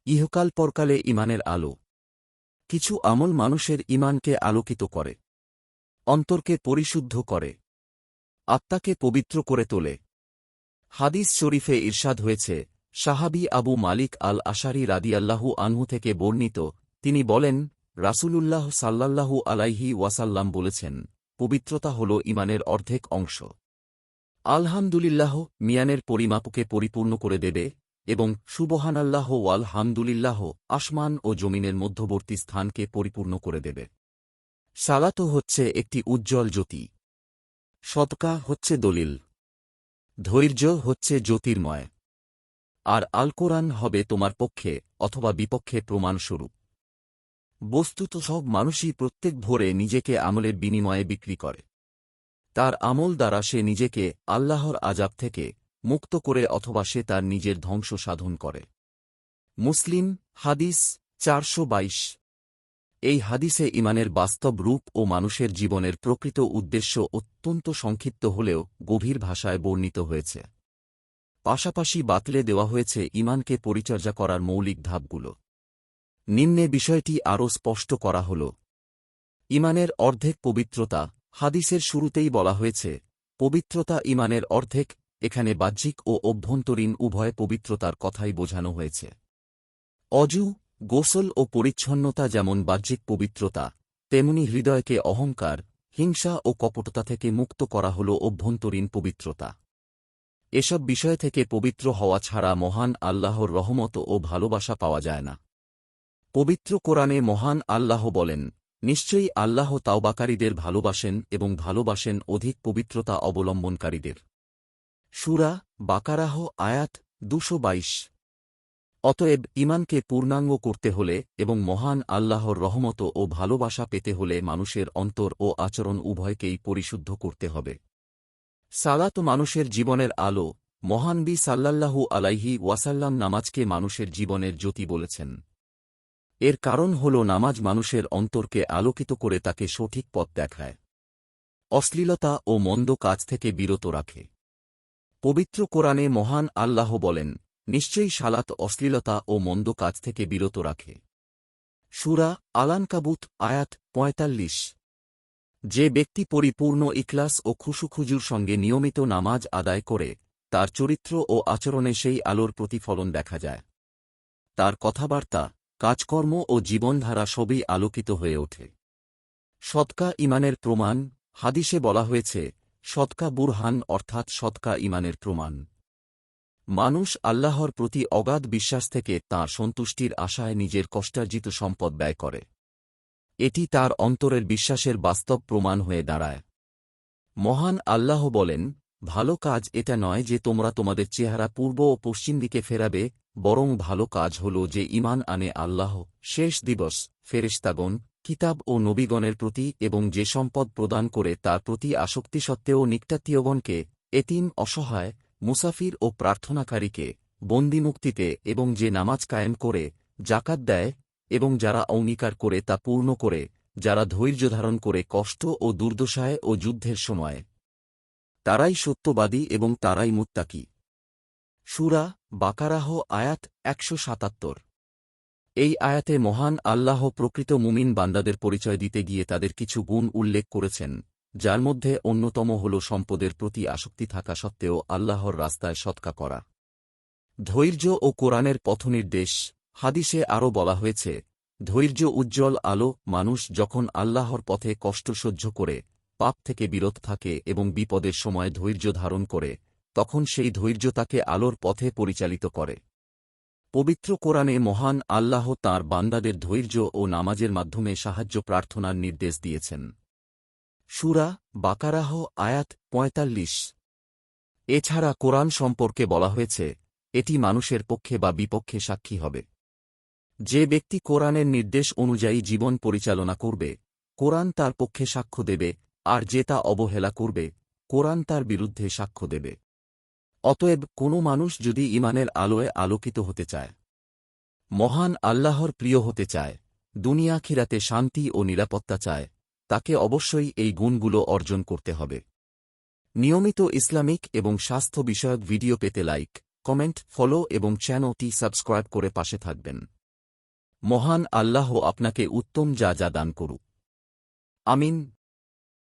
ইহকাল পরকালে ঈমানের আলো। কিছু আমল মানুষের ঈমানকে আলোকিত করে, অন্তরকে পরিশুদ্ধ করে, আত্মাকে পবিত্র করে তোলে। হাদিস শরীফে ইরশাদ হয়েছে, সাহাবী আবু মালিক আল আশারি রাদিয়াল্লাহু আনহু থেকে বর্ণিত, তিনি বলেন, রাসূলুল্লাহ সাল্লাল্লাহু আলাইহি ওয়াসাল্লাম বলেছেন, পবিত্রতা হল ঈমানের অর্ধেক অংশ। আলহামদুলিল্লাহ মিয়ানের পরিমাপকে পরিপূর্ণ করে দেবে এবং সুবহানাল্লাহ ওয়াল হামদুলিল্লাহ আসমান ও জমিনের মধ্যবর্তী স্থানকে পরিপূর্ণ করে দেবে। সালাত হচ্ছে একটি উজ্জ্বল জ্যোতি, সদকা হচ্ছে দলিল, ধৈর্য হচ্ছে জ্যোতির্ময়, আর আল কোরআন হবে তোমার পক্ষে অথবা বিপক্ষে প্রমাণস্বরূপ। বস্তুত সব মানুষই প্রত্যেক ভোরে নিজেকে আমলের বিনিময়ে বিক্রি করে। তার আমল দ্বারা সে নিজেকে আল্লাহর আযাব থেকে মুক্ত করে অথবা সে তার নিজের ধ্বংস সাধন করে। মুসলিম হাদিস 422। এই হাদিসে ঈমানের বাস্তব রূপ ও মানুষের জীবনের প্রকৃত উদ্দেশ্য অত্যন্ত সংক্ষিপ্ত হলেও গভীর ভাষায় বর্ণিত হয়েছে। পাশাপাশি বাতলে দেওয়া হয়েছে ঈমানকে পরিচর্যা করার মৌলিক ধাপগুলো। নিম্নে বিষয়টি আরও স্পষ্ট করা হল। ঈমানের অর্ধেক পবিত্রতা। হাদিসের শুরুতেই বলা হয়েছে, পবিত্রতা ঈমানের অর্ধেক। এখানে বাহ্যিক ও অভ্যন্তরীণ উভয় পবিত্রতার কথাই বোঝানো হয়েছে। অজু, গোসল ও পরিচ্ছন্নতা যেমন বাহ্যিক পবিত্রতা, তেমনি হৃদয়কে অহংকার, হিংসা ও কপটতা থেকে মুক্ত করা হল অভ্যন্তরীণ পবিত্রতা। এসব বিষয় থেকে পবিত্র হওয়া ছাড়া মহান আল্লাহর রহমত ও ভালোবাসা পাওয়া যায় না। পবিত্র কোরআনে মহান আল্লাহ বলেন, নিশ্চয়ই আল্লাহ তাওবাকারীদের ভালোবাসেন এবং ভালোবাসেন অধিক পবিত্রতা অবলম্বনকারীদের। সূরা বাকারাহ আয়াত 222। অতএব ঈমানকে পূর্ণাঙ্গ করতে হলে এবং মহান আল্লাহর রহমত ও ভালোবাসা পেতে হলে মানুষের অন্তর ও আচরণ উভয়কেই পরিশুদ্ধ করতে হবে। সালাত মানুষের জীবনের আলো। মহানবী সাল্লাল্লাহু আলাইহি ওয়াসাল্লাম নামাজকে মানুষের জীবনের জ্যোতি বলেছেন। এর কারণ হল নামাজ মানুষের অন্তরকে আলোকিত করে তাকে সঠিক পথ দেখায়, অশ্লীলতা ও মন্দ কাজ থেকে বিরত রাখে। পবিত্র কোরআনে মহান আল্লাহ বলেন, নিশ্চয়ই সালাত অশ্লীলতা ও মন্দ কাজ থেকে বিরত রাখে। সূরা আল-আনকাবুত আয়াত 45। যে ব্যক্তি পরিপূর্ণ ইখলাস ও খুশুখুজুর সঙ্গে নিয়মিত নামাজ আদায় করে, তার চরিত্র ও আচরণে সেই আলোর প্রতিফলন দেখা যায়। তার কথাবার্তা, কাজকর্ম ও জীবনধারা সবই আলোকিত হয়ে ওঠে। সদকা ঈমানের প্রমাণ। হাদিসে বলা হয়েছে, সদকা বুরহান অর্থাৎ সদকা ঈমানের প্রমাণ। মানুষ আল্লাহর প্রতি অগাধ বিশ্বাস থেকে তাঁর সন্তুষ্টির আশায় নিজের কষ্টার্জিত সম্পদ ব্যয় করে। এটি তার অন্তরের বিশ্বাসের বাস্তব প্রমাণ হয়ে দাঁড়ায়। মহান আল্লাহ বলেন, ভালো কাজ এটা নয় যে তোমরা তোমাদের চেহারা পূর্ব ও পশ্চিম দিকে ফেরাবে, বরং ভালো কাজ হল যে ঈমান আনে আল্লাহ, শেষ দিবস, ফেরেশতাগণ, কিতাব ও নবীগণের প্রতি এবং যে সম্পদ প্রদান করে তার প্রতি আসক্তি সত্ত্বেও নিকটাত্মীয়গণকে, এতিম, অসহায়, মুসাফির ও প্রার্থনাকারীকে বন্দী মুক্তিতে এবং যে নামাজ কায়েম করে, জাকাত দেয় এবং যারা অঙ্গীকার করে তা পূর্ণ করে, যারা ধৈর্য ধারণ করে কষ্ট ও দুর্দশায় ও যুদ্ধের সময়, তারাই সত্যবাদী এবং তারাই মুত্তাকী। সূরা বাকারাহ আয়াত 177। এই আয়াতে মহান আল্লাহ প্রকৃত মুমিন বান্দাদের পরিচয় দিতে গিয়ে তাদের কিছু গুণ উল্লেখ করেছেন, যার মধ্যে অন্যতম হল সম্পদের প্রতি আসক্তি থাকা সত্ত্বেও আল্লাহর রাস্তায় সদকা করা, ধৈর্য ও কোরআনের পথনির্দেশ। হাদিসে আরও বলা হয়েছে, ধৈর্য উজ্জ্বল আলো। মানুষ যখন আল্লাহর পথে কষ্ট সহ্য করে, পাপ থেকে বিরত থাকে এবং বিপদের সময় ধৈর্য ধারণ করে, তখন সেই ধৈর্য তাকে আলোর পথে পরিচালিত করে। পবিত্র কোরআনে মহান আল্লাহ তাঁর বান্দাদের ধৈর্য ও নামাজের মাধ্যমে সাহায্য প্রার্থনার নির্দেশ দিয়েছেন। সূরা বাকারাহ আয়াত 45। এছাড়া কোরআন সম্পর্কে বলা হয়েছে, এটি মানুষের পক্ষে বা বিপক্ষে সাক্ষী হবে। যে ব্যক্তি কোরআনের নির্দেশ অনুযায়ী জীবন পরিচালনা করবে, কোরআন তার পক্ষে সাক্ষ্য দেবে, আর যে তা অবহেলা করবে, কোরআন তার বিরুদ্ধে সাক্ষ্য দেবে। অতএব কোনো মানুষ যদি ঈমানের আলোয় আলোকিত হতে চায়, মহান আল্লাহর প্রিয় হতে চায়, দুনিয়া আখিরাতে শান্তি ও নিরাপত্তা চায়, তাকে অবশ্যই এই গুণগুলো অর্জন করতে হবে। নিয়মিত ইসলামিক এবং স্বাস্থ্য বিষয়ক ভিডিও পেতে লাইক, কমেন্ট, ফলো এবং চ্যানেলটি সাবস্ক্রাইব করে পাশে থাকবেন। মহান আল্লাহ আপনাকে উত্তম যা দান করুক। আমিন।